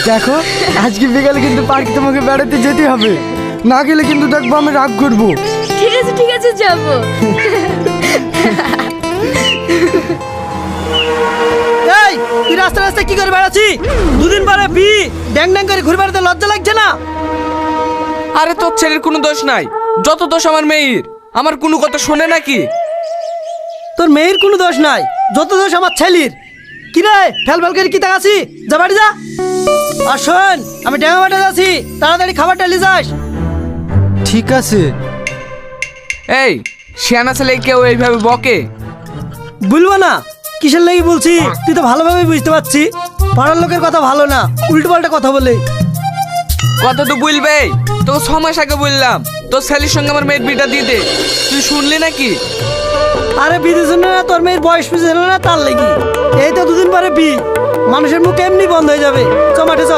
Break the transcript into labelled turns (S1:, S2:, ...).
S1: দেখো আজকে বিকালে কিন্তু পার্কে তোমাকে বেড়াতে যেতে হবে, না গেলে কিন্তু দেখবো আমি রাগ করবো।
S2: ঠিক আছে যাবো।
S3: এই তুই রাস্তা রাস্তায় কি করে বেড়াচ্ছি? দুদিন পরে বি ড্যাং ড্যাং করে ঘুরে বেড়াতে লজ্জা লাগছে না?
S4: আরে তোর ছেলের কোনো দোষ নাই, যত দোষ আমার মেয়ের। আমার কোনো কথা শোনে নাকি?
S3: তোর মেয়ের কোনো দোষ নাই, যত দোষ আমার ছেলির। কি রে ফেল ফেল করে কি তাকাছি? যা বাড়ি যা। আর শোন, আমি ড্যাঙা বাটে যাচ্ছি, তাড়াতাড়ি খাবারটা নিয়ে যাস।
S1: ঠিক আছে।
S4: এই শিয়ানা ছেলে কেউ এইভাবে বকে?
S3: বলবো না, কিসের লাগি বলছি তুই তো ভালোভাবে বুঝতে পারছি। পাড়ার লোকের কথা ভালো না, উল্টো পাল্টা কথা বলে।
S4: কথা তো বলবে, তোকে 6 মাস আগে বললাম তোর ছেলের সঙ্গে আমার মেয়ের বিটা দিয়ে দে, তুই শুনলি নাকি?
S3: আরে বিদেশ না, তোর মেয়ের বয়স বুঝে না তার লেগে। এই তো দুদিন পরে বি, মানুষের মুখ এমনি বন্ধ হয়ে যাবে। চ মাঠে চ।